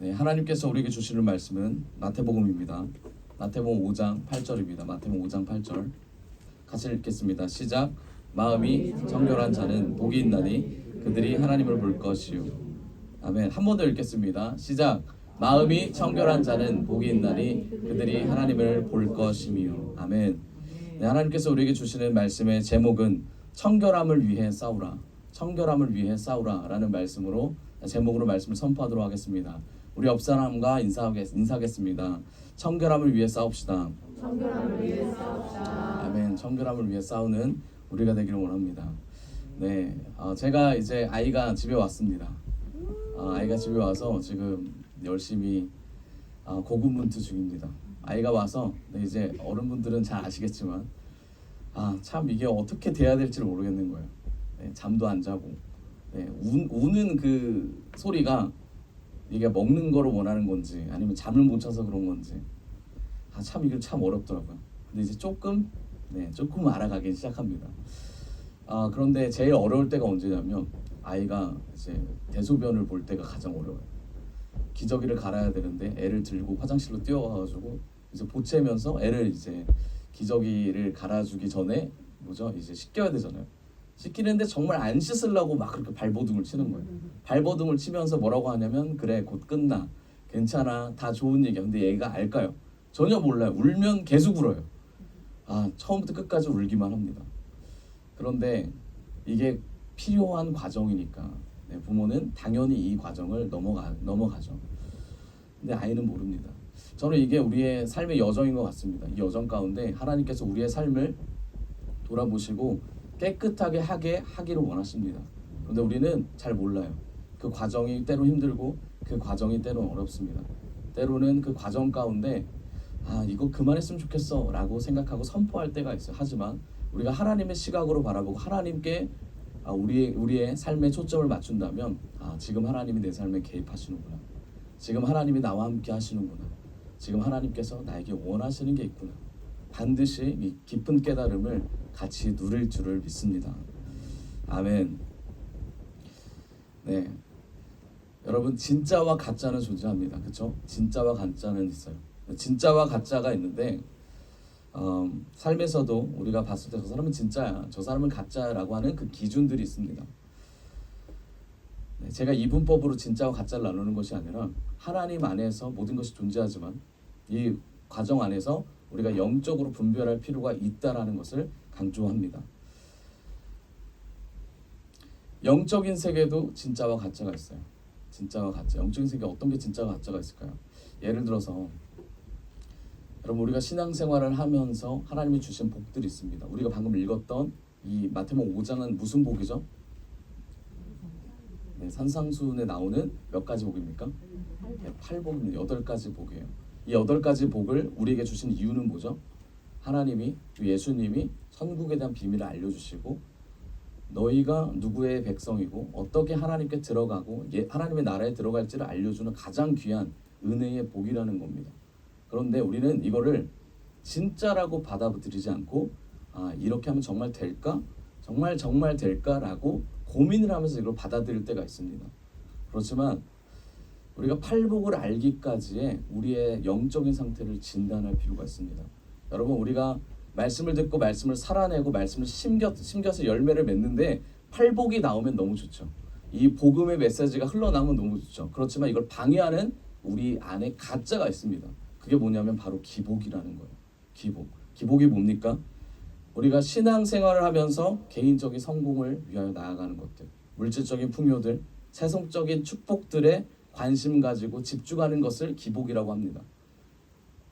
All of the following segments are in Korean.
네, 하나님께서 우리에게 주시는 말씀은 마태복음입니다. 마태복음 5장 8절입니다. 마태복음 5장 8절 같이 읽겠습니다. 시작. 마음이 정결한 자는 복이 있나니 그들이 하나님을 볼 것이요. 아멘. 한 번 더 읽겠습니다. 시작. 마음이 청결한 자는 복이 있나니 그들이 하나님을 볼 것이며. 아멘. 네, 하나님께서 우리에게 주시는 말씀의 제목은 청결함을 위해 싸우라. 청결함을 위해 싸우라 라는 말씀으로 제목으로 말씀을 선포하도록 하겠습니다. 우리 옆 사람과 인사하겠습니다. 청결함을 위해 싸웁시다. 청결함을 위해 싸웁시다. 아멘. 청결함을 위해 싸우는 우리가 되기를 원합니다. 네, 제가 이제 아이가 집에 왔습니다. 아이가 집에 와서 지금 열심히 고군분투 중입니다. 아이가 와서 이제 어른분들은 잘 아시겠지만 참 이게 어떻게 돼야 될지를 모르겠는 거예요. 네, 잠도 안 자고 우는 그 소리가 이게 먹는 거를 원하는 건지 아니면 잠을 못 자서 그런 건지 참 이게 참 어렵더라고요. 근데 이제 조금 알아가기 시작합니다. 그런데 제일 어려울 때가 언제냐면 아이가 이제 대소변을 볼 때가 가장 어려워요. 기저귀를 갈아야 되는데 애를 들고 화장실로 뛰어가가지고 이제 보채면서 애를 이제 기저귀를 갈아주기 전에 이제 씻겨야 되잖아요. 씻기는데 정말 안 씻으려고 막 그렇게 발버둥을 치는 거예요. 발버둥을 치면서 뭐라고 하냐면 그래 곧 끝나 괜찮아 다 좋은 얘기야. 근데 얘가 알까요? 전혀 몰라요. 울면 계속 울어요. 처음부터 끝까지 울기만 합니다. 그런데 이게 필요한 과정이니까 부모는 당연히 이 과정을 넘어가죠. 근데 아이는 모릅니다. 저는 이게 우리의 삶의 여정인 것 같습니다. 이 여정 가운데 하나님께서 우리의 삶을 돌아보시고 깨끗하게 하기를 원하십니다. 그런데 우리는 잘 몰라요. 그 과정이 때로 힘들고 그 과정이 때로 어렵습니다. 때로는 그 과정 가운데 이거 그만했으면 좋겠어 라고 생각하고 선포할 때가 있어요. 하지만 우리가 하나님의 시각으로 바라보고 하나님께 우리의 삶에 초점을 맞춘다면 지금 하나님이 내 삶에 개입하시는구나. 지금 하나님이 나와 함께 하시는구나. 지금 하나님께서 나에게 원하시는 게 있구나. 반드시 이 깊은 깨달음을 같이 누릴 줄을 믿습니다. 아멘. 네, 여러분 진짜와 가짜는 존재합니다. 그렇죠? 진짜와 가짜는 있어요. 진짜와 가짜가 있는데 삶에서도 우리가 봤을 때 저 사람은 진짜야, 저 사람은 가짜라고 하는 그 기준들이 있습니다. 네, 제가 이분법으로 진짜와 가짜를 나누는 것이 아니라 하나님 안에서 모든 것이 존재하지만 이 과정 안에서 우리가 영적으로 분별할 필요가 있다라는 것을 강조합니다. 영적인 세계도 진짜와 가짜가 있어요. 진짜와 가짜. 영적인 세계 어떤 게 진짜와 가짜가 있을까요? 예를 들어서 여러분 우리가 신앙생활을 하면서 하나님이 주신 복들이 있습니다. 우리가 방금 읽었던 이 마태복음 5장은 무슨 복이죠? 네, 산상수훈에 나오는 몇 가지 복입니까? 8복입니다. 8가지 복이에요. 이 8가지 복을 우리에게 주신 이유는 뭐죠? 하나님이 예수님이 천국에 대한 비밀을 알려주시고 너희가 누구의 백성이고 어떻게 하나님께 들어가고 하나님의 나라에 들어갈지를 알려주는 가장 귀한 은혜의 복이라는 겁니다. 그런데 우리는 이거를 진짜라고 받아들이지 않고 이렇게 하면 정말 될까? 정말 될까라고 고민을 하면서 이걸 받아들일 때가 있습니다. 그렇지만 우리가 팔복을 알기까지의 우리의 영적인 상태를 진단할 필요가 있습니다. 여러분 우리가 말씀을 듣고 말씀을 살아내고 말씀을 심겨서 열매를 맺는데 팔복이 나오면 너무 좋죠. 이 복음의 메시지가 흘러나오면 너무 좋죠. 그렇지만 이걸 방해하는 우리 안에 가짜가 있습니다. 그게 뭐냐면 바로 기복이라는 거예요. 기복이 뭡니까? 우리가 신앙생활을 하면서 개인적인 성공을 위하여 나아가는 것들, 물질적인 풍요들, 세속적인 축복들에 관심 가지고 집중하는 것을 기복이라고 합니다.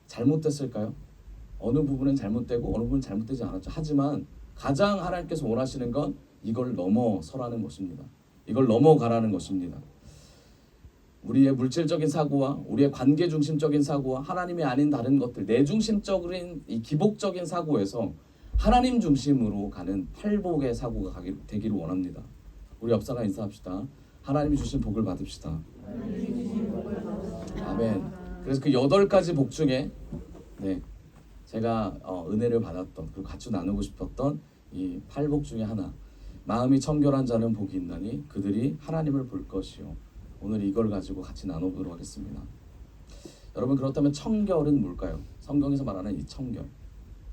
잘못됐을까요? 어느 부분은 잘못되고 어느 부분은 잘못되지 않았죠. 하지만 가장 하나님께서 원하시는 건 이걸 넘어서라는 것입니다. 이걸 넘어가라는 것입니다. 우리의 물질적인 사고와 우리의 관계 중심적인 사고와 하나님이 아닌 다른 것들, 내 중심적인 이 기복적인 사고에서 하나님 중심으로 가는 팔복의 사고가 되기를 원합니다. 우리 옆 사람 인사합시다. 하나님이 주신 복을 받읍시다. 아멘. 그래서 그 8가지 복 중에 제가 은혜를 받았던 그리고 같이 나누고 싶었던 이 8복 중에 하나, 마음이 청결한 자는 복이 있나니 그들이 하나님을 볼 것이요. 오늘 이걸 가지고 같이 나눠보도록 하겠습니다. 여러분, 그렇다면 청결은 뭘까요? 성경에서 말하는 이 청결.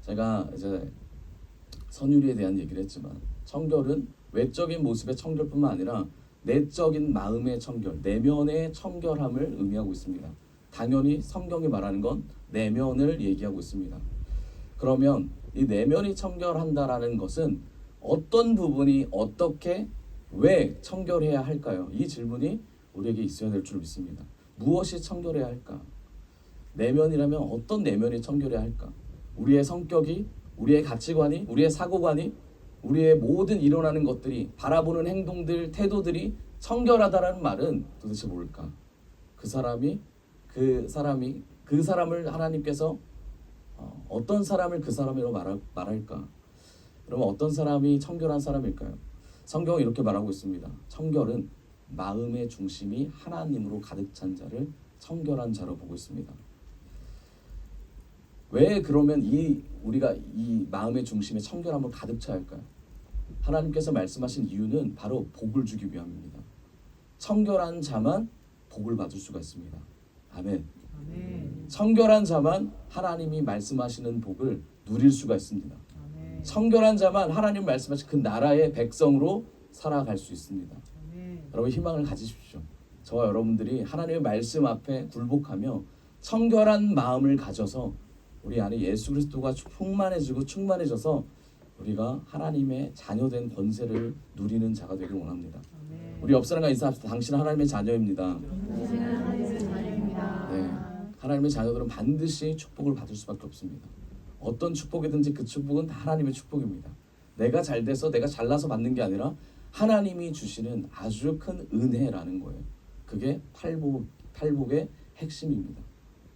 제가 이제 선율이에 대한 얘기를 했지만 청결은 외적인 모습의 청결뿐만 아니라 내적인 마음의 청결, 내면의 청결함을 의미하고 있습니다. 당연히 성경이 말하는 건 내면을 얘기하고 있습니다. 그러면 이 내면이 청결한다라는 것은 어떤 부분이 어떻게 왜 청결해야 할까요? 이 질문이 우리에게 있어야 될 줄 믿습니다. 무엇이 청결해야 할까? 내면이라면 어떤 내면이 청결해야 할까? 우리의 성격이, 우리의 가치관이, 우리의 사고관이, 우리의 모든 일어나는 것들이, 바라보는 행동들, 태도들이 청결하다라는 말은 도대체 뭘까? 그 사람을 하나님께서 어떤 사람을 그 사람이라고 말할까? 그러면 어떤 사람이 청결한 사람일까요? 성경은 이렇게 말하고 있습니다. 청결은 마음의 중심이 하나님으로 가득 찬 자를 청결한 자로 보고 있습니다. 왜 그러면 우리가 이 마음의 중심에 청결함을 가득 차야 할까요? 하나님께서 말씀하신 이유는 바로 복을 주기 위함입니다. 청결한 자만 복을 받을 수가 있습니다. 아멘. 아멘. 청결한 자만 하나님이 말씀하시는 복을 누릴 수가 있습니다. 아멘. 청결한 자만 하나님 말씀하신 그 나라의 백성으로 살아갈 수 있습니다. 아멘. 여러분, 희망을 가지십시오. 저와 여러분들이 하나님의 말씀 앞에 굴복하며 청결한 마음을 가져서 우리 안에 예수 그리스도가 충만해져서 우리가 하나님의 자녀된 권세를 누리는 자가 되길 원합니다. 아멘. 우리 옆 사람과 인사합시다. 당신은 하나님의 자녀입니다. 당신은 하나님의 자녀입니다. 네, 하나님의 자녀들은 반드시 축복을 받을 수밖에 없습니다. 어떤 축복이든지 그 축복은 다 하나님의 축복입니다. 내가 잘 돼서 내가 잘나서 받는 게 아니라 하나님이 주시는 아주 큰 은혜라는 거예요. 그게 팔복의 핵심입니다.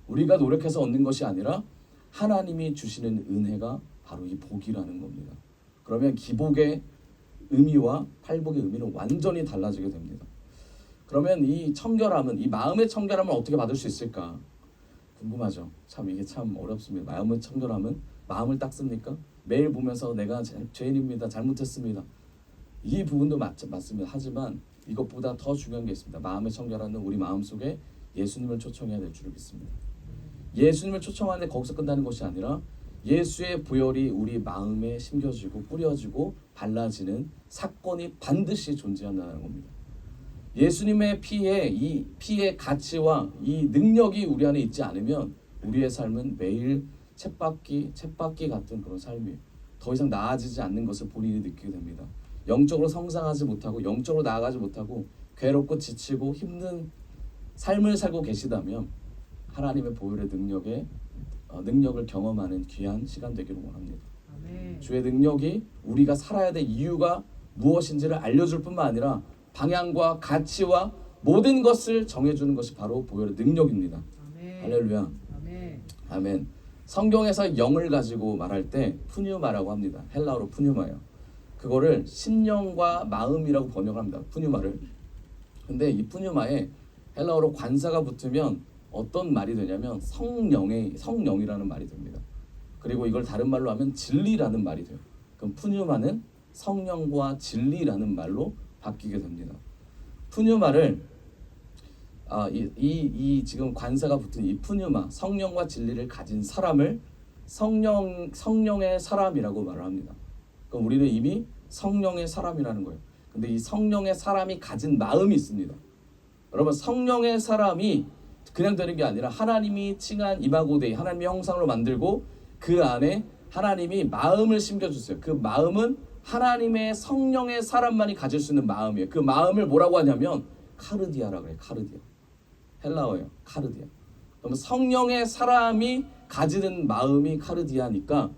우리가 노력해서 얻는 것이 아니라 하나님이 주시는 은혜가 바로 이 복이라는 겁니다. 그러면 기복의 의미와 팔복의 의미는 완전히 달라지게 됩니다. 그러면 이 청결함은, 이 마음의 청결함을 어떻게 받을 수 있을까? 궁금하죠? 참 이게 참 어렵습니다. 마음의 청결함은 마음을 닦습니까? 매일 보면서 내가 죄인입니다. 잘못했습니다. 이 부분도 맞습니다. 하지만 이것보다 더 중요한 게 있습니다. 마음의 청결함은 우리 마음속에 예수님을 초청해야 될 줄 믿습니다. 예수님을 초청하는데 거기서 끝나는 것이 아니라 예수의 보혈이 우리 마음에 심겨지고 뿌려지고 발라지는 사건이 반드시 존재한다는 겁니다. 예수님의 이 피의 가치와 이 능력이 우리 안에 있지 않으면 우리의 삶은 매일 쳇바퀴 같은 그런 삶이에요. 더 이상 나아지지 않는 것을 본인이 느끼게 됩니다. 영적으로 성장하지 못하고 영적으로 나아가지 못하고 괴롭고 지치고 힘든 삶을 살고 계시다면 하나님의 보혈의 능력을 경험하는 귀한 시간 되기를 원합니다. 아멘. 주의 능력이 우리가 살아야 될 이유가 무엇인지를 알려줄 뿐만 아니라 방향과 가치와 모든 것을 정해주는 것이 바로 보혈의 능력입니다. 아멘. 할렐루야. 아멘. 아멘. 성경에서 영을 가지고 말할 때 푸뉴마라고 합니다. 헬라어로 푸뉴마예요. 그거를 심령과 마음이라고 번역합니다. 푸뉴마를. 근데 이 푸뉴마에 헬라어로 관사가 붙으면 어떤 말이 되냐면 성령이라는 말이 됩니다. 그리고 이걸 다른 말로 하면 진리라는 말이 돼요. 그럼 푸뉴마는 성령과 진리라는 말로 바뀌게 됩니다. 푸뉴마를 이 지금 관사가 붙은 이 푸뉴마, 성령과 진리를 가진 사람을 성령의 사람이라고 말을 합니다. 그럼 우리는 이미 성령의 사람이라는 거예요. 근데 이 성령의 사람이 가진 마음이 있습니다. 여러분, 성령의 사람이 그냥 되는 게 아니라 하나님이 칭한 이마고데이, 하나님의 형상으로 만들고 그 안에 하나님이 마음을 심겨주세요. 그 마음은 하나님의 성령의 사람만이 가질 수 있는 마음이에요. 그 마음을 뭐라고 하냐면 카르디아라고 그래요. 카르디아. 헬라어예요. 카르디아. 그러면 성령의 사람이 가지는 마음이 카르디아니까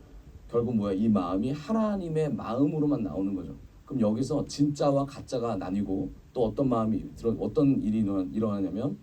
결국 뭐야? 이 마음이 하나님의 마음으로만 나오는 거죠. 그럼 여기서 진짜와 가짜가 나뉘고 또 어떤 일이 일어나냐면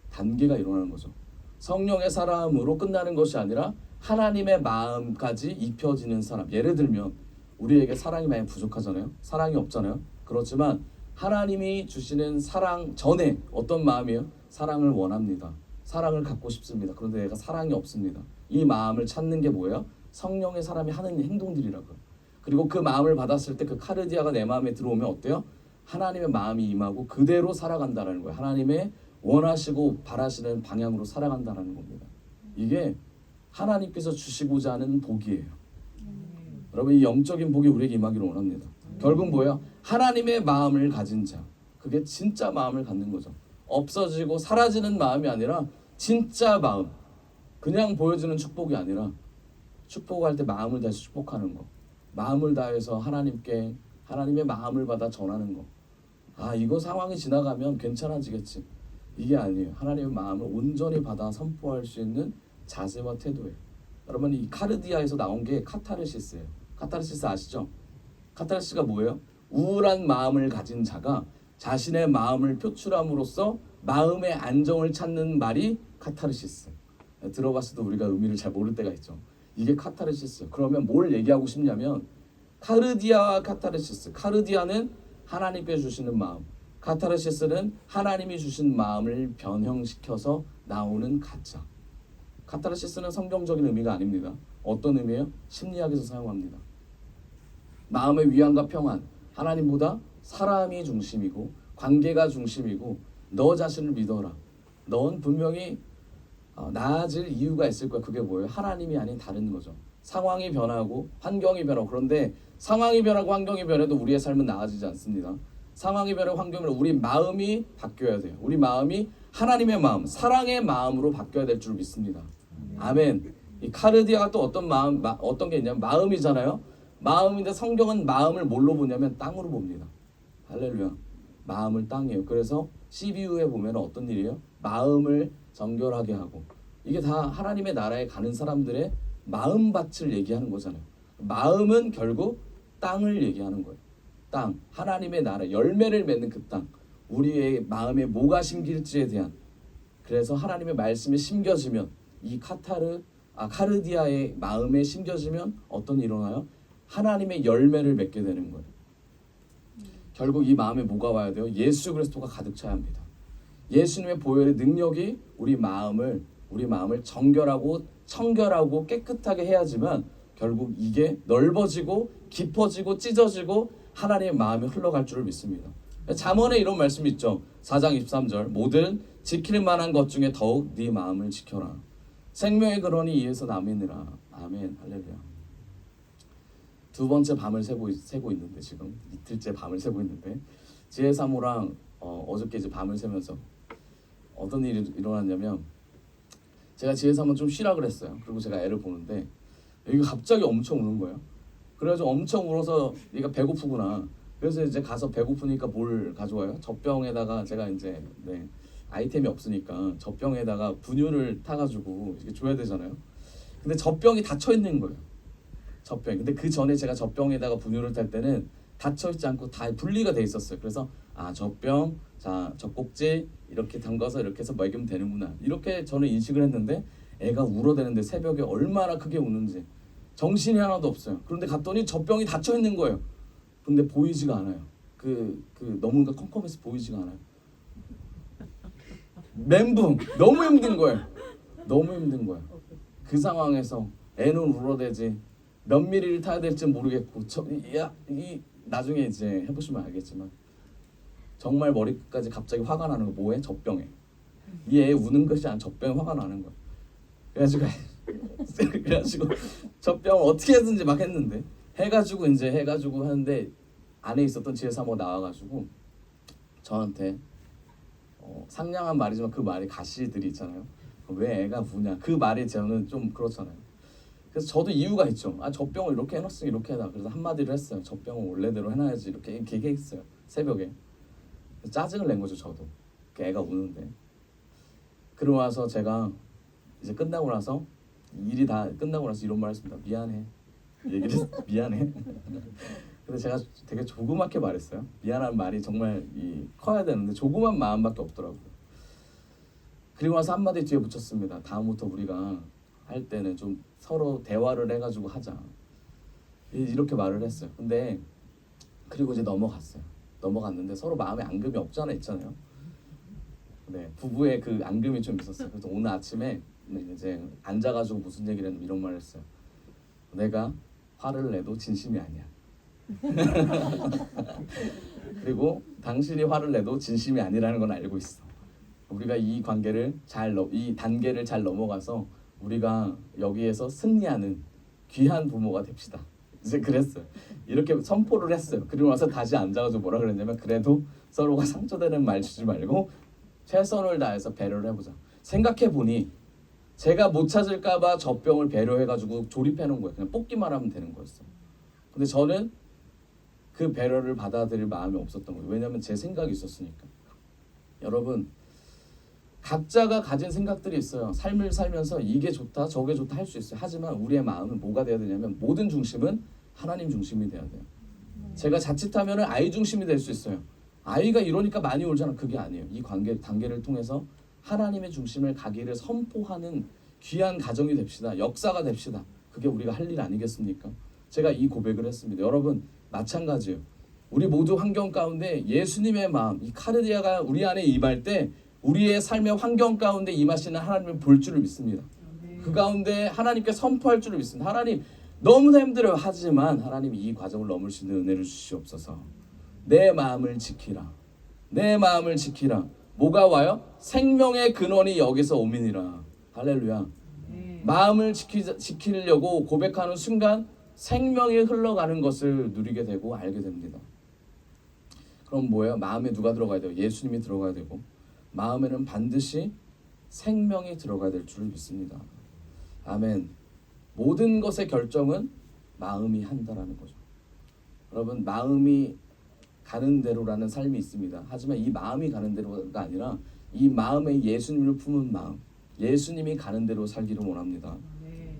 단계가 일어나는 거죠. 성령의 사람으로 끝나는 것이 아니라 하나님의 마음까지 입혀지는 사람. 예를 들면 우리에게 사랑이 많이 부족하잖아요. 사랑이 없잖아요. 그렇지만 하나님이 주시는 사랑 전에 어떤 마음이에요? 사랑을 원합니다. 사랑을 갖고 싶습니다. 그런데 내가 사랑이 없습니다. 이 마음을 찾는 게 뭐예요? 성령의 사람이 하는 행동들이라고요. 그리고 그 마음을 받았을 때 그 카르디아가 내 마음에 들어오면 어때요? 하나님의 마음이 임하고 그대로 살아간다라는 거예요. 하나님의 원하시고 바라시는 방향으로 살아간다라는 겁니다. 이게 하나님께서 주시고자 하는 복이에요. 여러분, 이 영적인 복이 우리에게 임하기를 원합니다. 결국 뭐예요? 하나님의 마음을 가진 자, 그게 진짜 마음을 갖는 거죠. 없어지고 사라지는 마음이 아니라 진짜 마음, 그냥 보여주는 축복이 아니라 축복할 때 마음을 다해서 축복하는 거, 마음을 다해서 하나님께 하나님의 마음을 받아 전하는 거. 아, 이거 상황이 지나가면 괜찮아지겠지, 이게 아니에요. 하나님의 마음을 온전히 받아 선포할 수 있는 자세와 태도예요. 여러분, 이 카르디아에서 나온 게 카타르시스예요. 카타르시스 아시죠? 카타르시스가 뭐예요? 우울한 마음을 가진 자가 자신의 마음을 표출함으로써 마음의 안정을 찾는 말이 카타르시스. 들어봤을 때 우리가 의미를 잘 모를 때가 있죠. 이게 카타르시스. 그러면 뭘 얘기하고 싶냐면 카르디아와 카타르시스. 카르디아는 하나님께 주시는 마음, 카타르시스는 하나님이 주신 마음을 변형시켜서 나오는 가짜. 카타르시스는 성경적인 의미가 아닙니다. 어떤 의미예요? 심리학에서 사용합니다. 마음의 위안과 평안, 하나님보다 사람이 중심이고 관계가 중심이고 너 자신을 믿어라. 넌 분명히 나아질 이유가 있을 거야. 그게 뭐예요? 하나님이 아닌 다른 거죠. 상황이 변하고 환경이 변하고, 그런데 상황이 변하고 환경이 변해도 우리의 삶은 나아지지 않습니다. 상황이 변하고 환경이 변하고 우리 마음이 바뀌어야 돼요. 우리 마음이 하나님의 마음, 사랑의 마음으로 바뀌어야 될 줄 믿습니다. 아멘. 이 카르디아가 또 어떤 마음, 어떤 게 있냐면 마음이잖아요. 마음인데 성경은 마음을 뭘로 보냐면 땅으로 봅니다. 할렐루야. 마음을 땅이에요. 그래서 CBU에 보면 어떤 일이에요? 마음을 정결하게 하고, 이게 다 하나님의 나라에 가는 사람들의 마음밭을 얘기하는 거잖아요. 마음은 결국 땅을 얘기하는 거예요. 땅, 하나님의 나라, 열매를 맺는 그 땅, 우리의 마음에 뭐가 심길지에 대한. 그래서 하나님의 말씀이 심겨지면 이 카르디아의 마음에 심겨지면 어떤 일이 일어나요? 하나님의 열매를 맺게 되는 거예요. 결국 이 마음에 뭐가 와야 돼요? 예수 그리스도가 가득 차야 합니다. 예수님의 보혈의 능력이 우리 마음을 정결하고 청결하고 깨끗하게 해야지만 결국 이게 넓어지고 깊어지고 찢어지고 하나님의 마음이 흘러갈 줄을 믿습니다. 잠언에 이런 말씀이 있죠. 4장 23절, 모든 지킬 만한 것 중에 더욱 네 마음을 지켜라. 생명의 근원이 이에서 남이니라. 아멘. 할렐루야. 두 번째 밤을 새고 있는데, 지금 이틀째 밤을 새고 있는데, 지혜 사모랑 어저께 이제 밤을 새면서 어떤 일이 일어났냐면, 제가 지혜 사모 좀 쉬라 그랬어요. 그리고 제가 애를 보는데 얘가 갑자기 엄청 우는 거예요. 그래가지고 엄청 울어서 얘가 배고프구나. 그래서 이제 가서 배고프니까 뭘 가져와요? 젖병에다가 제가 이제 아이템이 없으니까 젖병에다가 분유를 타가지고 이렇게 줘야 되잖아요. 근데 젖병이 닫혀 있는 거예요. 젖병. 근데 그 전에 제가 젖병에다가 분유를 탈 때는 닫혀 있지 않고 다 분리가 돼 있었어요. 그래서 젖병, 자 젖꼭지 이렇게 담가서 이렇게 해서 먹이면 되는구나, 이렇게 저는 인식을 했는데, 애가 울어대는데 새벽에 얼마나 크게 우는지 정신이 하나도 없어요. 그런데 갔더니 젖병이 닫혀 있는 거예요. 근데 보이지가 않아요. 너무 컴컴해서 보이지가 않아요. 멘붕. 너무 힘든 거예요. 너무 힘든 거예요. 그 상황에서 애는 울어대지 몇 미리를 타야 될지 모르겠고, 나중에 이제 해보시면 알겠지만 정말 머리까지 갑자기 화가 나는 거. 뭐해? 젖병에. 이 애 우는 것이 아니라 젖병에 화가 나는 거야. 그래가지고 젖병을 어떻게 해든지 막 했는데, 해가지고 하는데 안에 있었던 지혜 사모 나와가지고 저한테 상냥한 말이지만 그 말이 가시들이 있잖아요. 왜 애가 우냐, 그 말이 저는 좀 그렇잖아요. 그래서 저도 이유가 있죠. 젖병을 이렇게 해놨으면 이렇게 해라. 그래서 한마디를 했어요. 젖병을 원래대로 해놔야지, 이렇게 얘기했어요. 새벽에. 짜증을 낸 거죠. 저도 그 애가 우는데. 그러고 나서 제가 이제 끝나고 나서 일이 다 끝나고 나서 이런 말 했습니다. 미안해. 미안해. 근데 제가 되게 조그맣게 말했어요. 미안한 말이 정말 커야 되는데 조그만 마음밖에 없더라고요. 그리고 나서 한마디 뒤에 붙였습니다. 다음부터 우리가 할 때는 좀 서로 대화를 해가지고 하자, 이렇게 말을 했어요. 근데 그리고 이제 넘어갔는데 서로 마음에 앙금이 없지 않아 있잖아요. 부부의 그 앙금이 좀 있었어요. 그래서 오늘 아침에 이제 앉아가지고 무슨 얘기를 했냐면 이런 말을 했어요. 내가 화를 내도 진심이 아니야. 그리고 당신이 화를 내도 진심이 아니라는 건 알고 있어. 우리가 이 단계를 잘 넘어가서 우리가 여기에서 승리하는 귀한 부모가 됩시다. 이제 그랬어요. 이렇게 선포를 했어요. 그리고 나서 다시 앉아가지고 뭐라 그랬냐면, 그래도 서로가 상처되는 말 주지 말고 최선을 다해서 배려를 해보자. 생각해보니 제가 못 찾을까봐 젖병을 배려해가지고 조립해놓은 거예요. 그냥 뽑기만 하면 되는 거였어. 근데 저는 그 배려를 받아들일 마음이 없었던 거예요. 왜냐하면 제 생각이 있었으니까. 여러분, 각자가 가진 생각들이 있어요. 삶을 살면서 이게 좋다 저게 좋다 할 수 있어요. 하지만 우리의 마음은 뭐가 돼야 되냐면, 모든 중심은 하나님 중심이 돼야 돼요. 제가 자칫하면 아이 중심이 될 수 있어요. 아이가 이러니까 많이 울잖아. 그게 아니에요. 이 단계를 통해서 하나님의 중심을 가기를 선포하는 귀한 가정이 됩시다. 역사가 됩시다. 그게 우리가 할 일 아니겠습니까? 제가 이 고백을 했습니다. 여러분, 마찬가지예요. 우리 모두 환경 가운데 예수님의 마음, 이 카르디아가 우리 안에 임할 때 우리의 삶의 환경 가운데 임하시는 하나님을 볼 줄을 믿습니다. 그 가운데 하나님께 선포할 줄을 믿습니다. 하나님, 너무나 힘들어요. 하지만 하나님, 이 과정을 넘을 수 있는 은혜를 주시옵소서. 내 마음을 지키라. 내 마음을 지키라. 뭐가 와요? 생명의 근원이 여기서 오미니라. 할렐루야. 마음을 지키려고 고백하는 순간 생명이 흘러가는 것을 누리게 되고 알게 됩니다. 그럼 뭐예요? 마음에 누가 들어가야 돼요? 예수님이 들어가야 되고, 마음에는 반드시 생명이 들어가야 될 줄 믿습니다. 아멘. 모든 것의 결정은 마음이 한다라는 거죠. 여러분, 마음이 가는 대로라는 삶이 있습니다. 하지만 이 마음이 가는 대로가 아니라 이 마음에 예수님을 품은 마음, 예수님이 가는 대로 살기를 원합니다.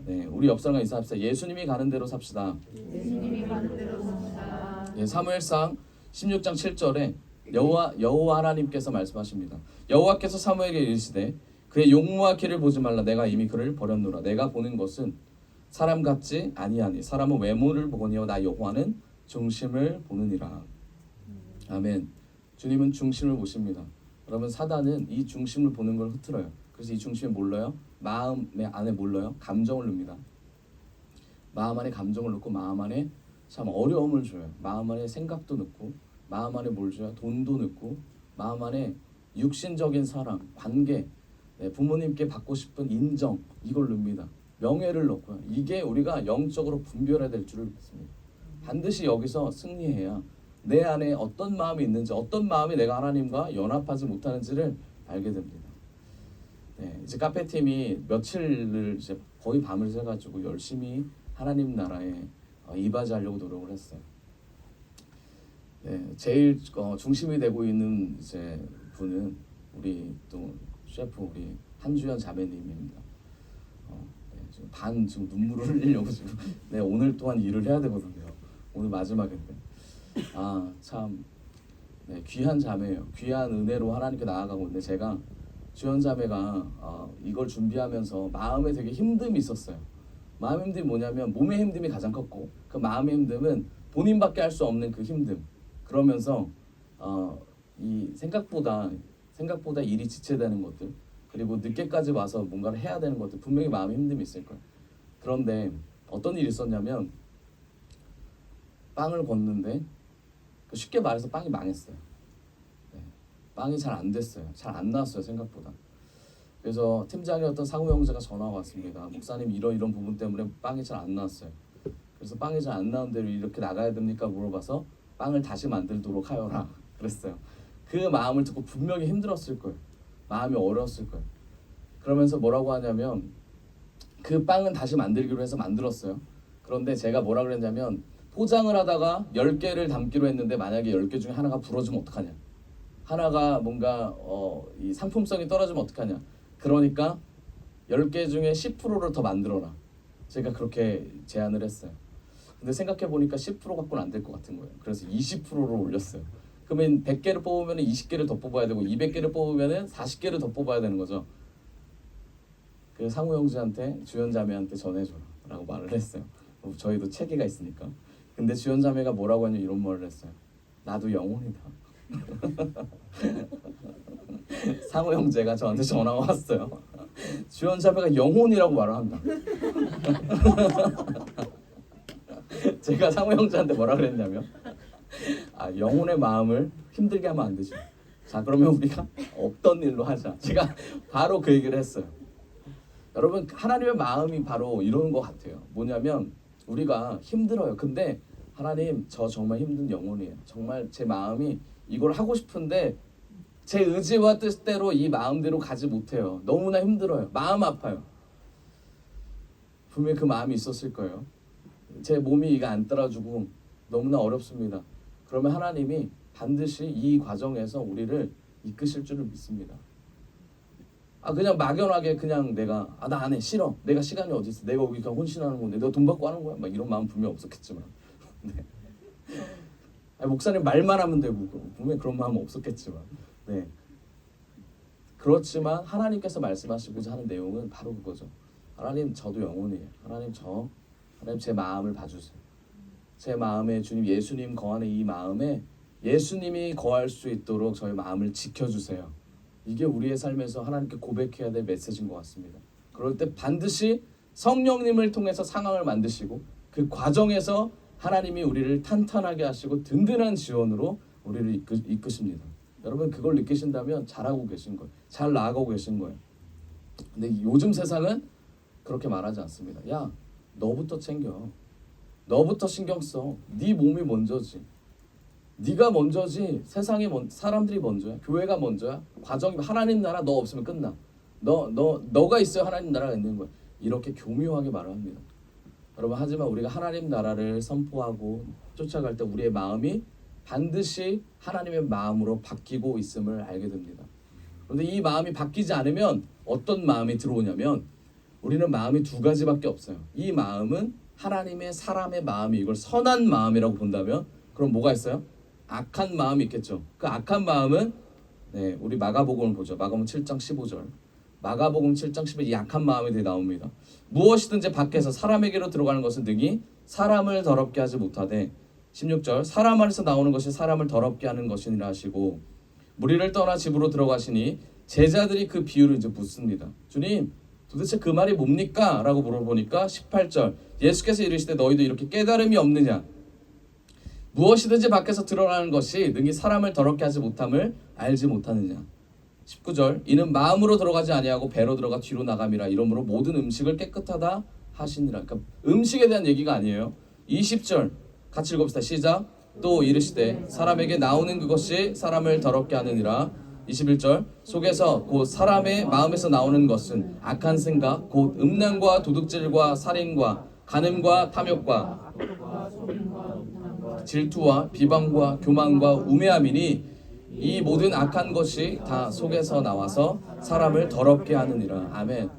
네, 우리 옆 사람과 인사합시다. 예수님이 가는 대로 삽시다. 예수님이 가는 대로 삽시다. 네, 사무엘상 16장 7절에 여호와 하나님께서 말씀하십니다. 여호와께서 사무엘에게 이르시되 그의 용모와 키를 보지 말라. 내가 이미 그를 버렸노라. 내가 보는 것은 사람 같지 아니하니 사람은 외모를 보거니와 나 여호와는 중심을 보느니라. 아멘. 주님은 중심을 보십니다. 여러분, 사단은 이 중심을 보는 걸 흐트러요. 그래서 이 중심에 몰라요? 마음의 안에 몰라요? 감정을 넣습니다. 마음 안에 감정을 넣고 마음 안에 참 어려움을 줘요. 마음 안에 생각도 넣고, 마음 안에 뭘 줘요? 돈도 넣고, 마음 안에 육신적인 사랑, 관계, 부모님께 받고 싶은 인정, 이걸 넣습니다. 명예를 넣고요. 이게 우리가 영적으로 분별해야 될 줄을 믿습니다. 반드시 여기서 승리해야 내 안에 어떤 마음이 있는지, 어떤 마음이 내가 하나님과 연합하지 못하는지를 알게 됩니다. 네, 이제 카페팀이 며칠을 이제 거의 밤을 새가지고 열심히 하나님 나라에 이바지하려고 노력을 했어요. 네, 제일 중심이 되고 있는 이제 분은 우리 또 셰프 우리 한주연 자매님입니다. 지금 눈물을 흘리려고 지금 네, 오늘 또한 일을 해야 되거든요. 오늘 마지막인데 참 네, 귀한 자매예요. 귀한 은혜로 하나님께 나아가고 있는데, 제가 주연 자매가 이걸 준비하면서 마음에 되게 힘듦이 있었어요. 마음 힘듦이 뭐냐면 몸의 힘듦이 가장 컸고, 그 마음의 힘듦은 본인밖에 할 수 없는 그 힘듦. 그러면서 이 생각보다 일이 지체되는 것들, 그리고 늦게까지 와서 뭔가를 해야 되는 것들, 분명히 마음의 힘듦이 있을 거예요. 그런데 어떤 일이 있었냐면, 빵을 걷는데 쉽게 말해서 빵이 망했어요. 네, 빵이 잘 안 됐어요. 잘 안 나왔어요, 생각보다. 그래서 팀장이었던 상우 형제가 전화가 왔습니다. 목사님, 이런 부분 때문에 빵이 잘 안 나왔어요. 그래서 빵이 잘 안 나온 대로 이렇게 나가야 됩니까? 물어봐서 빵을 다시 만들도록 하여라 그랬어요. 그 마음을 듣고 분명히 힘들었을 거예요. 마음이 어려웠을 거예요. 그러면서 뭐라고 하냐면, 그 빵은 다시 만들기로 해서 만들었어요. 그런데 제가 뭐라 그랬냐면, 포장을 하다가 10개를 담기로 했는데 만약에 10개 중에 하나가 부러지면 어떡하냐, 하나가 뭔가 이 상품성이 떨어지면 어떡하냐, 그러니까 10개 중에 10%를 더 만들어라. 제가 그렇게 제안을 했어요. 근데 생각해보니까 10% 갖고는 안 될 것 같은 거예요. 그래서 20%로 올렸어요. 그러면 100개를 뽑으면 20개를 더 뽑아야 되고, 200개를 뽑으면 40개를 더 뽑아야 되는 거죠. 그래서 상우 형제한테, 주연 자매한테 전해줘라 라고 말을 했어요. 저희도 체계가 있으니까. 근데 주연 자매가 뭐라고 하냐, 이런 말을 했어요. 나도 영혼이다. 상우 형제가 저한테 전화가 왔어요. 주연 자매가 영혼이라고 말을 한다. 제가 상우 형제한테 뭐라 그랬냐면, 영혼의 마음을 힘들게 하면 안 되죠. 자, 그러면 우리가 없던 일로 하자. 제가 바로 그 얘기를 했어요. 여러분, 하나님의 마음이 바로 이런 것 같아요. 뭐냐면 우리가 힘들어요. 근데 하나님, 저 정말 힘든 영혼이에요. 정말 제 마음이 이걸 하고 싶은데 제 의지와 뜻대로 이 마음대로 가지 못해요. 너무나 힘들어요. 마음 아파요. 분명히 그 마음이 있었을 거예요. 제 몸이 이거 안 따라주고 너무나 어렵습니다. 그러면 하나님이 반드시 이 과정에서 우리를 이끄실 줄을 믿습니다. 그냥 막연하게 그냥 내가 나 안 해, 싫어, 내가 시간이 어디 있어, 내가 여기 그냥 혼신하는 건데 내가 돈 받고 하는 거야, 막 이런 마음 분명 없었겠지만 네. 목사님 말만 하면 되고 분명 히 그런 마음 없었겠지만 네. 그렇지만 하나님께서 말씀하시고자 하는 내용은 바로 그거죠. 하나님, 저도 영혼이에요. 하나님 제 마음을 봐주세요. 제 마음에 주님 예수님 거하는 이 마음에 예수님이 거할 수 있도록 저희 마음을 지켜주세요. 이게 우리의 삶에서 하나님께 고백해야 될 메시지인 것 같습니다. 그럴 때 반드시 성령님을 통해서 상황을 만드시고 그 과정에서 하나님이 우리를 탄탄하게 하시고 든든한 지원으로 우리를 이끄십니다. 여러분, 그걸 느끼신다면 잘하고 계신 거예요. 잘 나아가고 계신 거예요. 근데 요즘 세상은 그렇게 말하지 않습니다. 야, 너부터 챙겨. 너부터 신경 써. 네 몸이 먼저지. 네가 먼저지. 세상에 사람들이 먼저야. 교회가 먼저야. 과정이 하나님 나라 너 없으면 끝나. 너가 있어야 하나님 나라가 있는 거야. 이렇게 교묘하게 말을 합니다. 여러분, 하지만 우리가 하나님 나라를 선포하고 쫓아갈 때 우리의 마음이 반드시 하나님의 마음으로 바뀌고 있음을 알게 됩니다. 그런데 이 마음이 바뀌지 않으면 어떤 마음이 들어오냐면 우리는 마음이 두 가지밖에 없어요. 이 마음은 하나님의 사람의 마음이 이걸 선한 마음이라고 본다면 그럼 뭐가 있어요? 악한 마음이 있겠죠. 그 악한 마음은 우리 마가복음을 보죠. 마가복음 7장 15절. 마가복음 7장 15절 이 악한 마음이 나옵니다. 무엇이든지 밖에서 사람에게로 들어가는 것은 능히 사람을 더럽게 하지 못하되 16절 사람 안에서 나오는 것이 사람을 더럽게 하는 것이니라 하시고 무리를 떠나 집으로 들어가시니 제자들이 그 비유를 이제 묻습니다. 주님, 도대체 그 말이 뭡니까? 라고 물어보니까 18절 예수께서 이르시되 너희도 이렇게 깨달음이 없느냐? 무엇이든지 밖에서 드러나는 것이 능히 사람을 더럽게 하지 못함을 알지 못하느냐? 19절 이는 마음으로 들어가지 아니하고 배로 들어가 뒤로 나감이라 이러므로 모든 음식을 깨끗하다 하시니라. 그러니까 음식에 대한 얘기가 아니에요. 20절 같이 읽읍시다. 시작. 또 이르시되 사람에게 나오는 그것이 사람을 더럽게 하느니라. 21절 속에서 곧 사람의 마음에서 나오는 것은 악한 생각 곧 음란과 도둑질과 살인과 간음과 탐욕과 질투와 비방과 교만과 우매함이니 이 모든 악한 것이 다 속에서 나와서 사람을 더럽게 하느니라. 아멘.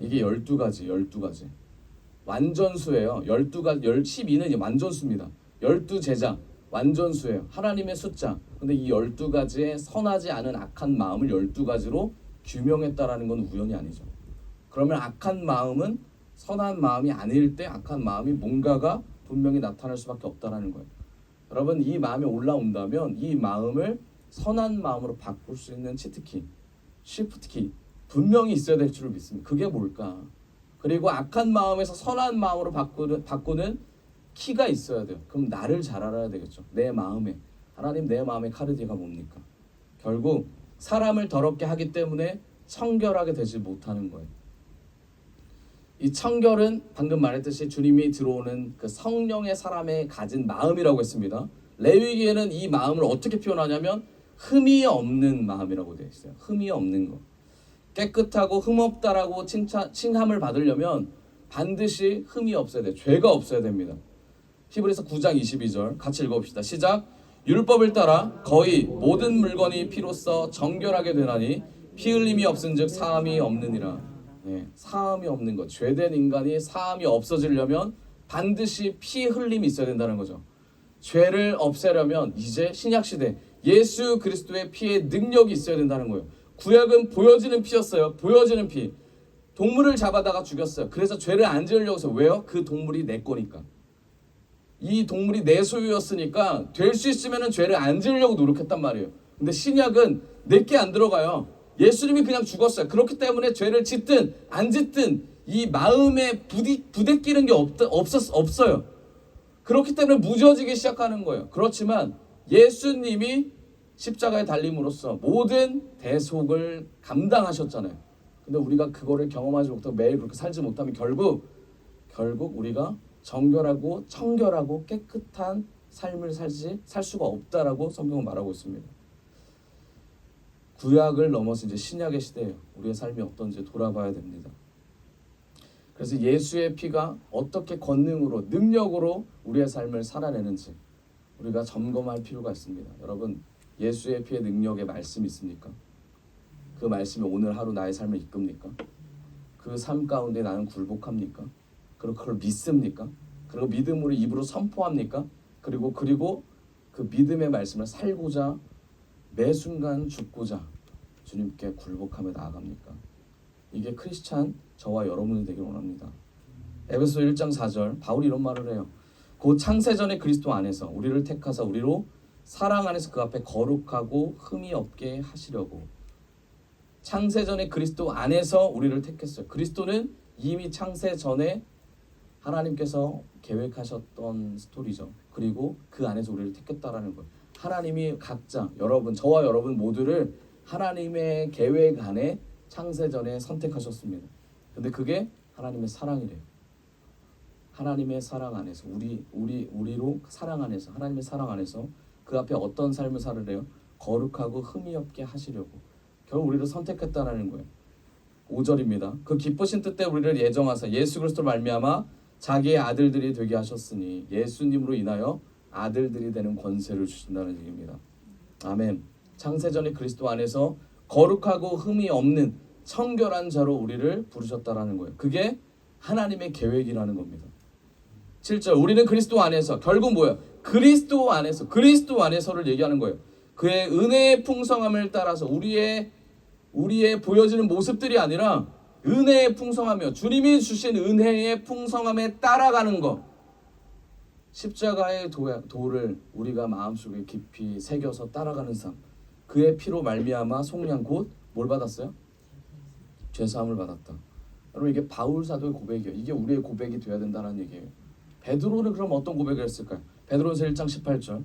이게 12가지 완전수예요. 12가지 12는 완전수입니다. 12제자 완전수예요. 하나님의 숫자. 근데 이 12가지의 선하지 않은 악한 마음을 12가지로 규명했다라는 건 우연이 아니죠. 그러면 악한 마음은 선한 마음이 아닐 때 악한 마음이 뭔가가 분명히 나타날 수밖에 없다라는 거예요. 여러분, 이 마음이 올라온다면 이 마음을 선한 마음으로 바꿀 수 있는 치트키, 쉬프트키 분명히 있어야 될 줄을 믿습니다. 그게 뭘까? 그리고 악한 마음에서 선한 마음으로 바꾸는 키가 있어야 돼요. 그럼 나를 잘 알아야 되겠죠. 내 마음에 하나님, 내 마음의 카르디가 뭡니까? 결국 사람을 더럽게 하기 때문에 청결하게 되지 못하는 거예요. 이 청결은 방금 말했듯이 주님이 들어오는 그 성령의 사람의 가진 마음이라고 했습니다. 레위기에는 이 마음을 어떻게 표현하냐면 흠이 없는 마음이라고 되어 있어요. 흠이 없는 거. 깨끗하고 흠없다라고 칭함을 받으려면 반드시 흠이 없어야 돼요. 죄가 없어야 됩니다. 히브리서 9장 22절 같이 읽어봅시다. 시작. 율법을 따라 거의 모든 물건이 피로써 정결하게 되나니 피 흘림이 없은즉 사함이 없느니라. 사함이 없는 것. 죄된 인간이 사함이 없어지려면 반드시 피 흘림이 있어야 된다는 거죠. 죄를 없애려면 이제 신약시대 예수 그리스도의 피의 능력이 있어야 된다는 거예요. 구약은 보여지는 피였어요. 보여지는 피. 동물을 잡아다가 죽였어요. 그래서 죄를 안 지으려고 해서. 왜요? 그 동물이 내 거니까. 이 동물이 내 소유였으니까 될 수 있으면 죄를 안 지으려고 노력했단 말이에요. 근데 신약은 내게 안 들어가요. 예수님이 그냥 죽었어요. 그렇기 때문에 죄를 짓든 안 짓든 이 마음에 부대끼는 게 없어요. 그렇기 때문에 무뎌지기 시작하는 거예요. 그렇지만 예수님이 십자가에 달림으로써 모든 대속을 감당하셨잖아요. 근데 우리가 그거를 경험하지 못하고 매일 그렇게 살지 못하면 결국 우리가 정결하고 청결하고 깨끗한 삶을 살 수가 없다라고 성경은 말하고 있습니다. 구약을 넘어서 이제 신약의 시대예요. 우리의 삶이 어떤지 돌아봐야 됩니다. 그래서 예수의 피가 어떻게 권능으로 능력으로 우리의 삶을 살아내는지 우리가 점검할 필요가 있습니다. 여러분, 예수의 피의 능력의 말씀이 있습니까? 그 말씀이 오늘 하루 나의 삶을 이끕니까? 그 삶 가운데 나는 굴복합니까? 그리고 그걸 믿습니까? 그리고 믿음으로 입으로 선포합니까? 그리고 그 믿음의 말씀을 살고자 매 순간 죽고자 주님께 굴복하며 나아갑니까? 이게 크리스찬 저와 여러분이 되길 원합니다. 에베소 1장 4절 바울이 이런 말을 해요. 곧 창세전에 그리스도 안에서 우리를 택하사 우리로 사랑 안에서 그 앞에 거룩하고 흠이 없게 하시려고. 창세전에 그리스도 안에서 우리를 택했어요. 그리스도는 이미 창세전에 하나님께서 계획하셨던 스토리죠. 그리고 그 안에서 우리를 택했다라는 거예요. 하나님이 각자 여러분, 저와 여러분 모두를 하나님의 계획 안에 창세전에 선택하셨습니다. 근데 그게 하나님의 사랑이래요. 하나님의 사랑 안에서 우리로 사랑 안에서 하나님의 사랑 안에서 그 앞에 어떤 삶을 살으래요? 거룩하고 흠이 없게 하시려고. 결국 우리를 선택했다라는 거예요. 5절입니다. 그 기쁘신 뜻대 우리를 예정하사 예수 그리스도로 말미암아 자기의 아들들이 되게 하셨으니 예수님으로 인하여 아들들이 되는 권세를 주신다는 얘기입니다. 아멘. 창세전에 그리스도 안에서 거룩하고 흠이 없는 청결한 자로 우리를 부르셨다라는 거예요. 그게 하나님의 계획이라는 겁니다. 7절 우리는 그리스도 안에서 결국 뭐예요? 그리스도 안에서를 얘기하는 거예요. 그의 은혜의 풍성함을 따라서 우리의 보여지는 모습들이 아니라 은혜의 풍성함이요. 주님이 주신 은혜의 풍성함에 따라가는 것. 십자가의 도를 우리가 마음속에 깊이 새겨서 따라가는 삶. 그의 피로 말미암아 속량 곧 뭘 받았어요? 죄사함을 받았다. 여러분 이게 바울 사도의 고백이에요. 이게 우리의 고백이 되어야 된다는 얘기예요. 베드로는 그럼 어떤 고백을 했을까요? 베드로서 1장 18절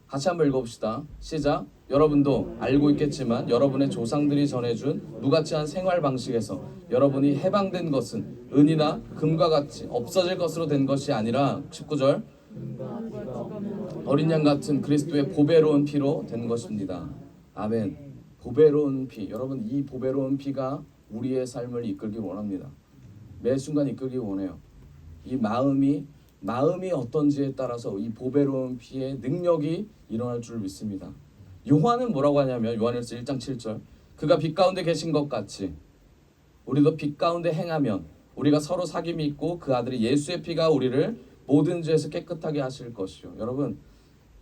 같이 한번 읽어봅시다. 시작. 여러분도 알고 있겠지만 여러분의 조상들이 전해준 무가치한 생활 방식에서 여러분이 해방된 것은 은이나 금과 같이 없어질 것으로 된 것이 아니라 19절 어린 양 같은 그리스도의 보배로운 피로 된 것입니다. 아멘. 보배로운 피. 여러분 이 보배로운 피가 우리의 삶을 이끌기 원합니다. 매 순간 이끌기 원해요. 이 마음이 어떤지에 따라서 이 보배로운 피의 능력이 일어날 줄 믿습니다. 요한은 뭐라고 하냐면 요한일서 1장 7절 그가 빛 가운데 계신 것 같이 우리도 빛 가운데 행하면 우리가 서로 사귐이 있고 그 아들이 예수의 피가 우리를 모든 죄에서 깨끗하게 하실 것이요. 여러분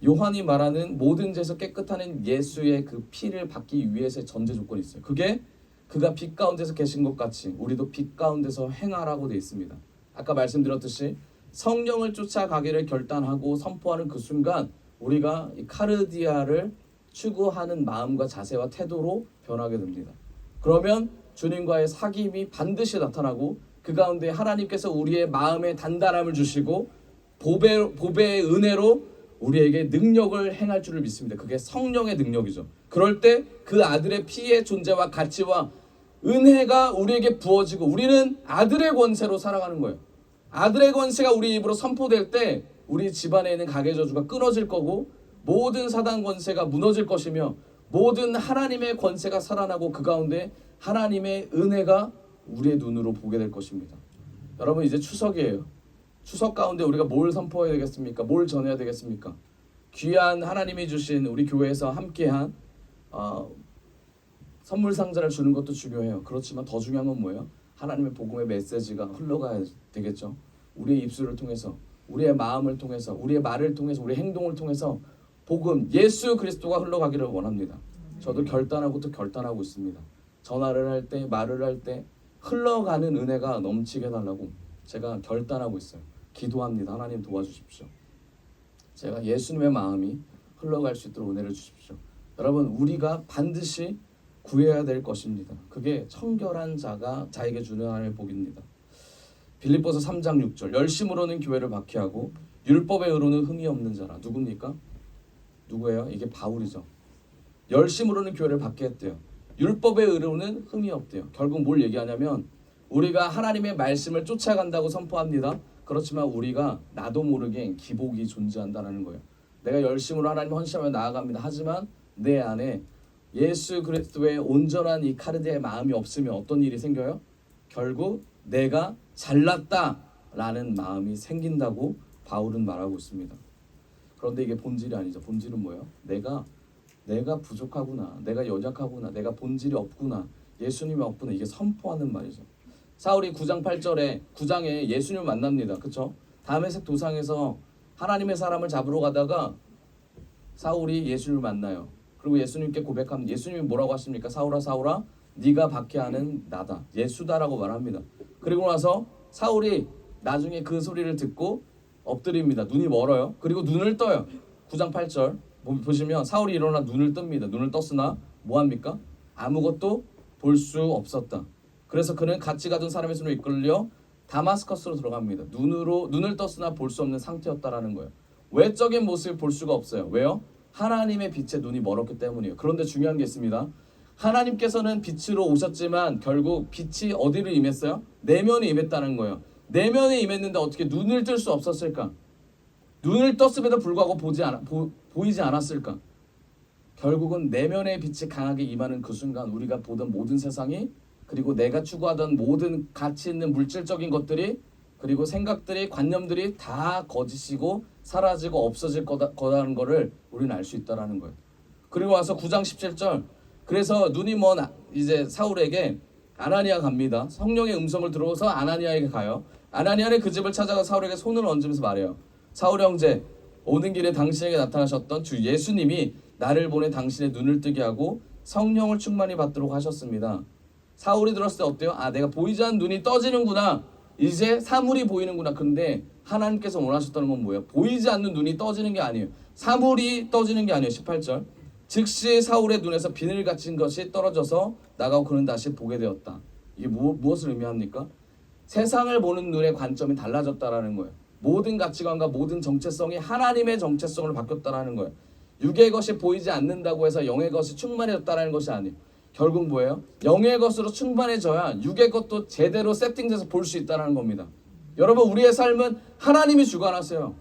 요한이 말하는 모든 죄에서 깨끗하는 예수의 그 피를 받기 위해서의 전제 조건이 있어요. 그게 그가 빛 가운데서 계신 것 같이 우리도 빛 가운데서 행하라고 되어 있습니다. 아까 말씀드렸듯이 성령을 쫓아가기를 결단하고 선포하는 그 순간 우리가 이 카르디아를 추구하는 마음과 자세와 태도로 변하게 됩니다. 그러면 주님과의 사귐이 반드시 나타나고 그 가운데 하나님께서 우리의 마음에 단단함을 주시고 보배의 은혜로 우리에게 능력을 행할 줄을 믿습니다. 그게 성령의 능력이죠. 그럴 때 그 아들의 피의 존재와 가치와 은혜가 우리에게 부어지고 우리는 아들의 권세로 살아가는 거예요. 아들의 권세가 우리 입으로 선포될 때 우리 집안에 있는 가계 저주가 끊어질 거고 모든 사단 권세가 무너질 것이며 모든 하나님의 권세가 살아나고 그 가운데 하나님의 은혜가 우리의 눈으로 보게 될 것입니다. 여러분 이제 추석이에요. 추석 가운데 우리가 뭘 선포해야 되겠습니까? 뭘 전해야 되겠습니까? 귀한 하나님이 주신 우리 교회에서 함께한 선물 상자를 주는 것도 중요해요. 그렇지만 더 중요한 건 뭐예요? 하나님의 복음의 메시지가 흘러가야 되겠죠. 우리의 입술을 통해서, 우리의 마음을 통해서, 우리의 말을 통해서, 우리의 행동을 통해서 복음, 예수 그리스도가 흘러가기를 원합니다. 저도 결단하고 또 결단하고 있습니다. 전화를 할 때, 말을 할 때 흘러가는 은혜가 넘치게 해달라고 제가 결단하고 있어요. 기도합니다. 하나님 도와주십시오. 제가 예수님의 마음이 흘러갈 수 있도록 은혜를 주십시오. 여러분 우리가 반드시 구해야 될 것입니다. 그게 청결한 자에게 주는 하나님의 복입니다. 빌립보서 3장 6절 열심으로는 교회를 박해하고 율법의 의로는 흠이 없는 자라. 누굽니까? 누구예요? 이게 바울이죠. 열심으로는 교회를 받게 했대요. 율법의 의로는 흠이 없대요. 결국 뭘 얘기하냐면 우리가 하나님의 말씀을 쫓아간다고 선포합니다. 그렇지만 우리가 나도 모르게 기복이 존재한다는 거예요. 내가 열심으로 하나님 헌신하며 나아갑니다. 하지만 내 안에 예수 그리스도의 온전한 이 카르디아의 마음이 없으면 어떤 일이 생겨요? 결국 내가 잘났다라는 마음이 생긴다고 바울은 말하고 있습니다. 그런데 이게 본질이 아니죠. 본질은 뭐예요? 내가 부족하구나, 내가 연약하구나, 내가 본질이 없구나, 예수님이 없구나, 이게 선포하는 말이죠. 사울이 9장 8절에 9장에 예수님을 만납니다. 그렇죠? 다메섹 도상에서 하나님의 사람을 잡으러 가다가 사울이 예수님을 만나요. 그리고 예수님께 고백합니다. 예수님이 뭐라고 하십니까? 사울아 사울아 네가 박해하는 나다, 예수다라고 말합니다. 그리고 나서 사울이 나중에 그 소리를 듣고 엎드립니다. 눈이 멀어요. 그리고 눈을 떠요. 9장 8절 보시면 사울이 일어나 눈을 뜹니다. 눈을 떴으나 뭐합니까? 아무것도 볼 수 없었다. 그래서 그는 같이 가던 사람의 손으로 이끌려 다마스커스로 들어갑니다. 눈을 떴으나 볼 수 없는 상태였다라는 거예요. 외적인 모습을 볼 수가 없어요. 왜요? 하나님의 빛에 눈이 멀었기 때문이에요. 그런데 중요한 게 있습니다. 하나님께서는 빛으로 오셨지만 결국 빛이 어디를 임했어요? 내면에 임했다는 거예요. 내면에 임했는데 어떻게 눈을 뜰 수 없었을까? 눈을 떴음에도 불구하고 보이지 않았을까? 결국은 내면의 빛이 강하게 임하는 그 순간 우리가 보던 모든 세상이, 그리고 내가 추구하던 모든 가치 있는 물질적인 것들이, 그리고 생각들이, 관념들이 다 거짓이고 사라지고 없어질 거라는 것을 우리는 알 수 있다라는 거예요. 그리고 와서 9장 17절, 그래서 눈이 먼 이제 사울에게 아나니아 갑니다. 성령의 음성을 들어서 아나니아에게 가요. 아나니아는 그 집을 찾아가 사울에게 손을 얹으면서 말해요. 사울 형제, 오는 길에 당신에게 나타나셨던 주 예수님이 나를 보내 당신의 눈을 뜨게 하고 성령을 충만히 받도록 하셨습니다. 사울이 들었을 때 어때요? 아, 내가 보이지 않는 눈이 떠지는구나. 이제 사물이 보이는구나. 근데 하나님께서 원하셨다는 건 뭐예요? 보이지 않는 눈이 떠지는 게 아니에요. 사물이 떠지는 게 아니에요. 18절. 즉시 사울의 눈에서 비늘 같은 것이 떨어져서 나가고 그는 다시 보게 되었다. 이게 무엇을 의미합니까? 세상을 보는 눈의 관점이 달라졌다라는 거예요. 모든 가치관과 모든 정체성이 하나님의 정체성으로 바뀌었다라는 거예요. 육의 것이 보이지 않는다고 해서 영의 것이 충만해졌다라는 것이 아니에요. 결국 뭐예요? 영의 것으로 충만해져야 육의 것도 제대로 세팅돼서 볼 수 있다는 겁니다. 여러분, 우리의 삶은 하나님이 주관하세요.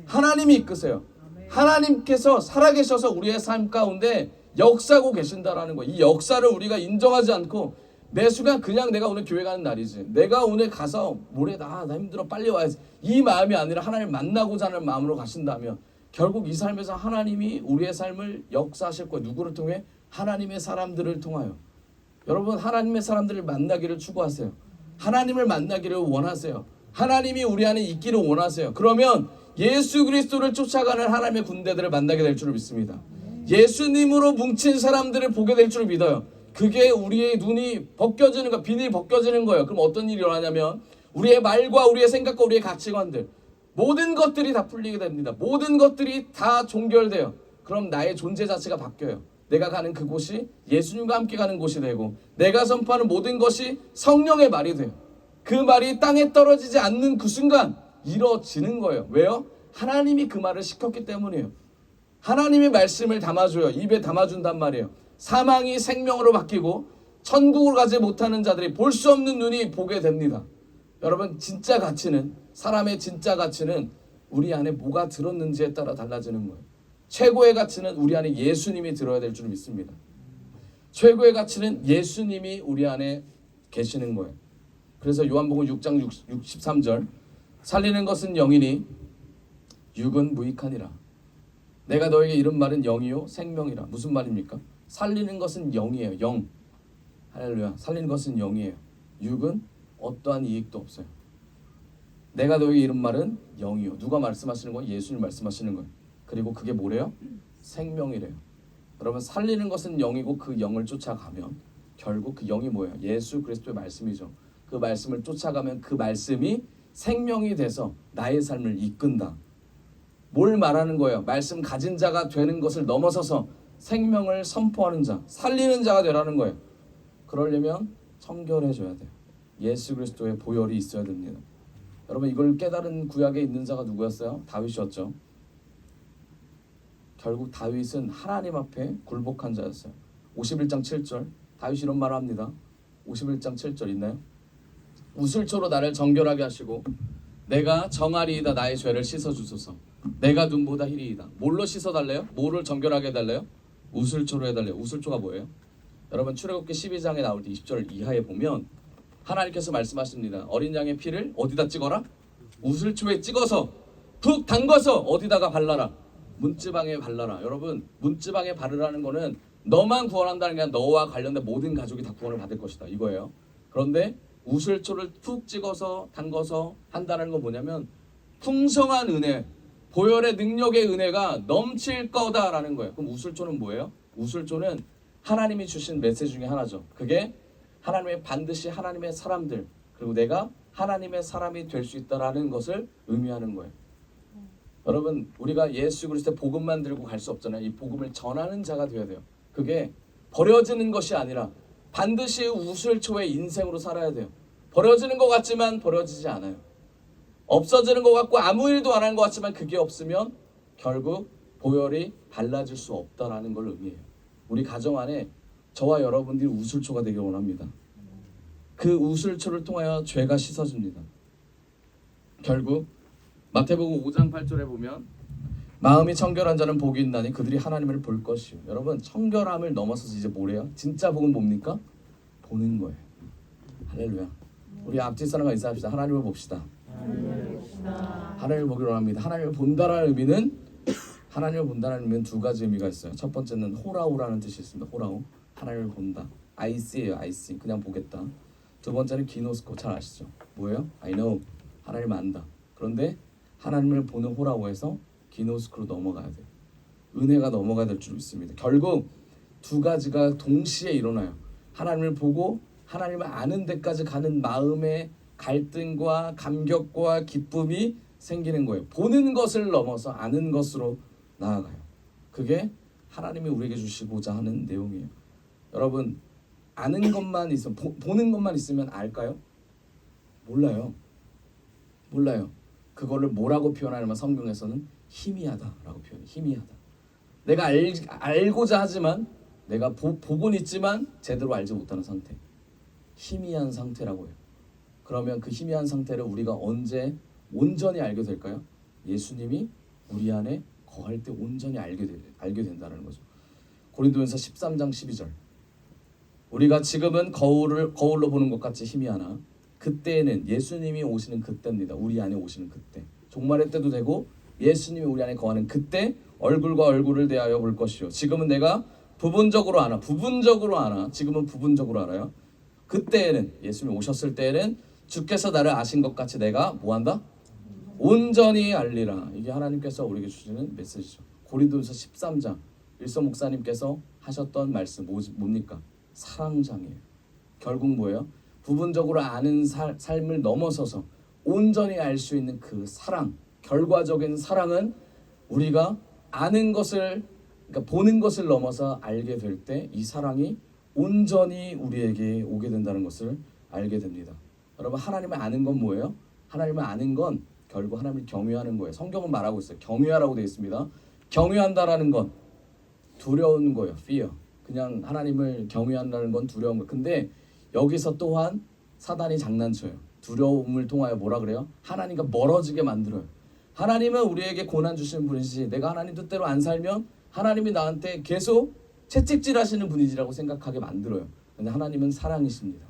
하나님이 이끄세요. 하나님께서 살아계셔서 우리의 삶 가운데 역사하고 계신다라는 거예요. 이 역사를 우리가 인정하지 않고 매 순간 그냥 내가 오늘 교회 가는 날이지, 내가 오늘 가서 모레 나 힘들어 빨리 와야지, 이 마음이 아니라 하나님을 만나고자 하는 마음으로 가신다면 결국 이 삶에서 하나님이 우리의 삶을 역사하실 거예요. 누구를 통해? 하나님의 사람들을 통하여. 여러분, 하나님의 사람들을 만나기를 추구하세요. 하나님을 만나기를 원하세요. 하나님이 우리 안에 있기를 원하세요. 그러면 예수 그리스도를 쫓아가는 하나님의 군대들을 만나게 될 줄을 믿습니다. 예수님으로 뭉친 사람들을 보게 될 줄을 믿어요. 그게 우리의 눈이 벗겨지는 거, 비늘이 벗겨지는 거예요. 그럼 어떤 일이 일어나냐면 우리의 말과 우리의 생각과 우리의 가치관들, 모든 것들이 다 풀리게 됩니다. 모든 것들이 다 종결돼요. 그럼 나의 존재 자체가 바뀌어요. 내가 가는 그곳이 예수님과 함께 가는 곳이 되고, 내가 선포하는 모든 것이 성령의 말이 돼요. 그 말이 땅에 떨어지지 않는 그 순간 이루어지는 거예요. 왜요? 하나님이 그 말을 시켰기 때문이에요. 하나님의 말씀을 담아줘요. 입에 담아준단 말이에요. 사망이 생명으로 바뀌고 천국을 가지 못하는 자들이 볼 수 없는 눈이 보게 됩니다. 여러분, 진짜 가치는, 사람의 진짜 가치는 우리 안에 뭐가 들었는지에 따라 달라지는 거예요. 최고의 가치는 우리 안에 예수님이 들어야 될 줄 믿습니다. 최고의 가치는 예수님이 우리 안에 계시는 거예요. 그래서 요한복음 6장 63절, 살리는 것은 영이니 육은 무익하니라. 내가 너에게 이른 말은 영이요 생명이라. 무슨 말입니까? 살리는 것은 영이에요. 영. 할렐루야. 살리는 것은 영이에요. 육은 어떠한 이익도 없어요. 내가 너에게 이른 말은 영이요. 누가 말씀하시는 거예요? 예수님 말씀하시는 거예요. 그리고 그게 뭐래요? 생명이래요. 여러분, 살리는 것은 영이고 그 영을 쫓아가면 결국 그 영이 뭐예요? 예수 그리스도의 말씀이죠. 그 말씀을 쫓아가면 그 말씀이 생명이 돼서 나의 삶을 이끈다. 뭘 말하는 거예요? 말씀 가진 자가 되는 것을 넘어서서 생명을 선포하는 자, 살리는 자가 되라는 거예요. 그러려면 청결해져야 돼요. 예수 그리스도의 보혈이 있어야 됩니다. 여러분, 이걸 깨달은 구약에 있는 자가 누구였어요? 다윗이었죠. 결국 다윗은 하나님 앞에 굴복한 자였어요. 51장 7절 다윗이 이런 말을 합니다. 51장 7절 있나요? 우슬초로 나를 정결하게 하시고 내가 정하리이다. 나의 죄를 씻어주소서. 내가 눈보다 희리이다. 뭘로 씻어달래요? 뭐를 정결하게 해달래요? 우슬초로 해달래요. 우슬초가 뭐예요? 여러분 출애굽기 12장에 나올 때 20절 이하에 보면 하나님께서 말씀하십니다. 어린 양의 피를 어디다 찍어라? 우슬초에 찍어서 푹 담궈서 어디다가 발라라? 문지방에 발라라. 여러분 문지방에 바르라는 거는 너만 구원한다는 게 아니라 너와 관련된 모든 가족이 다 구원을 받을 것이다 이거예요. 그런데 우슬초를 푹 찍어서 담궈서 한다는 건 뭐냐면 풍성한 은혜, 보혈의 능력의 은혜가 넘칠 거다라는 거예요. 그럼 우슬초는 뭐예요? 우슬초는 하나님이 주신 메시지 중에 하나죠. 그게 하나님의 반드시 하나님의 사람들 그리고 내가 하나님의 사람이 될 수 있다라는 것을 의미하는 거예요. 여러분 우리가 예수 그리스도의 복음만 들고 갈 수 없잖아요. 이 복음을 전하는 자가 되어야 돼요. 그게 버려지는 것이 아니라 반드시 우슬초의 인생으로 살아야 돼요. 버려지는 것 같지만 버려지지 않아요. 없어지는 것 같고 아무 일도 안 하는 것 같지만 그게 없으면 결국 보혈이 발라질 수 없다라는 걸 의미해요. 우리 가정 안에 저와 여러분들이 우슬초가 되길 원합니다. 그 우슬초를 통하여 죄가 씻어집니다. 결국 마태복음 5장 8절에 보면 마음이 청결한 자는 복이 있나니 그들이 하나님을 볼 것이요. 여러분 청결함을 넘어서서 이제 뭐래요? 진짜 복은 뭡니까? 보는 거예요. 할렐루야. 우리 앞뒤 사람과 인사합시다. 하나님을 봅시다. 하나님을 보기로 원합니다. 하나님을 본다라는 의미는 하나님을 본다는 의미는 두 가지 의미가 있어요. 첫 번째는 호라우라는 뜻이 있습니다. 호라우. 하나님을 본다. I see예요. I see. 그냥 보겠다. 두 번째는 기노스코. 잘 아시죠? 뭐예요? I know. 하나님을 안다. 그런데 하나님을 보는 호라우에서 기노스코로 넘어가야 돼요. 은혜가 넘어가야 될 줄 믿습니다. 결국 두 가지가 동시에 일어나요. 하나님을 보고 하나님을 아는 데까지 가는 마음의 갈등과 감격과 기쁨이 생기는 거예요. 보는 것을 넘어서 아는 것으로 나아가요. 그게 하나님이 우리에게 주시고자 하는 내용이에요. 여러분 아는 것만 있으면 보는 것만 있으면 알까요? 몰라요. 그거를 뭐라고 표현하냐면 성경에서는 희미하다라고 표현해요. 희미하다. 내가 알고자 하지만 내가 보고는 있지만 제대로 알지 못하는 상태. 희미한 상태라고 해요. 그러면 그 희미한 상태를 우리가 언제 온전히 알게 될까요? 예수님이 우리 안에 거할 때 온전히 알게 된다는 거죠. 고린도전서 13장 12절. 우리가 지금은 거울로 보는 것 같이 희미하나 그때에는 예수님이 오시는 그때입니다. 우리 안에 오시는 그때. 종말의 때도 되고 예수님이 우리 안에 거하는 그때 얼굴과 얼굴을 대하여 볼 것이요. 지금은 내가 부분적으로 아나. 지금은 부분적으로 알아요. 그때에는 예수님이 오셨을 때에는 주께서 나를 아신 것 같이 내가 뭐한다? 온전히 알리라. 이게 하나님께서 우리에게 주시는 메시지죠. 고린도전서 13장 일서 목사님께서 하셨던 말씀 뭡니까? 사랑장이에요. 결국 뭐예요? 부분적으로 아는 삶을 넘어서서 온전히 알 수 있는 그 사랑, 결과적인 사랑은 우리가 아는 것을 그러니까 보는 것을 넘어서 알게 될 때 이 사랑이 온전히 우리에게 오게 된다는 것을 알게 됩니다. 여러분 하나님을 아는 건 뭐예요? 하나님을 아는 건 결국 하나님을 경외하는 거예요. 성경은 말하고 있어요. 경외하라고 되어 있습니다. 경외한다라는 건 두려운 거예요. fear. 그냥 하나님을 경외한다는 건 두려운 거예요. 근데 여기서 또한 사단이 장난쳐요. 두려움을 통하여 뭐라 그래요? 하나님과 멀어지게 만들어요. 하나님은 우리에게 고난 주시는 분이지 내가 하나님 뜻대로 안 살면 하나님이 나한테 계속 채찍질 하시는 분이지라고 생각하게 만들어요. 근데 하나님은 사랑이십니다.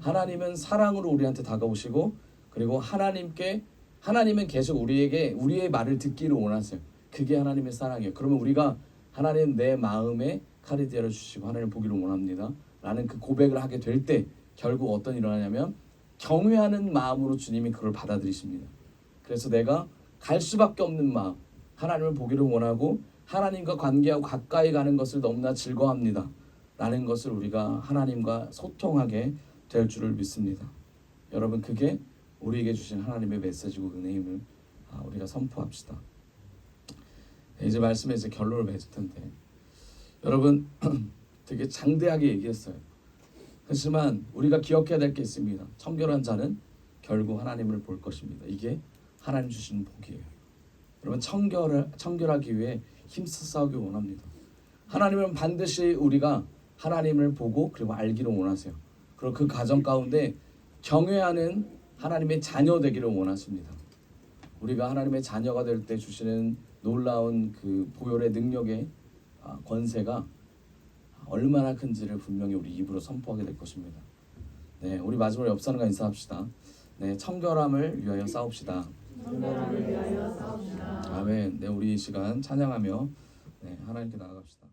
하나님은 사랑으로 우리한테 다가오시고 그리고 하나님은 계속 우리에게 우리의 말을 듣기를 원하세요. 그게 하나님의 사랑이에요. 그러면 우리가 하나님 내 마음에 칼이 되어 주시고 하나님을 보기를 원합니다 라는 그 고백을 하게 될 때 결국 어떤 일이 일어나냐면 경외하는 마음으로 주님이 그걸 받아들이십니다. 그래서 내가 갈 수밖에 없는 마음, 하나님을 보기를 원하고 하나님과 관계하고 가까이 가는 것을 너무나 즐거워합니다 라는 것을 우리가 하나님과 소통하게 될 줄을 믿습니다. 여러분 그게 우리에게 주신 하나님의 메시지고 은혜임을 우리가 선포합시다. 이제 말씀에 이제 결론을 맺을 텐데 여러분 되게 장대하게 얘기했어요. 하지만 우리가 기억해야 될 게 있습니다. 청결한 자는 결국 하나님을 볼 것입니다. 이게 하나님 주시는 복이에요. 여러분 청결하기 위해 힘써 싸우기 원합니다. 하나님은 반드시 우리가 하나님을 보고 그리고 알기를 원하세요. 그리고 그 가정 가운데 경외하는 하나님의 자녀 되기를 원하십니다. 우리가 하나님의 자녀가 될 때 주시는 놀라운 그 보혈의 능력의 권세가 얼마나 큰지를 분명히 우리 입으로 선포하게 될 것입니다. 네, 우리 마지막으로 옆 사람과 인사합시다. 네, 청결함을 위하여 싸웁시다. 청결함을 위하여 싸웁시다. 아멘. 네, 우리 이 시간 찬양하며 네, 하나님께 나아갑시다.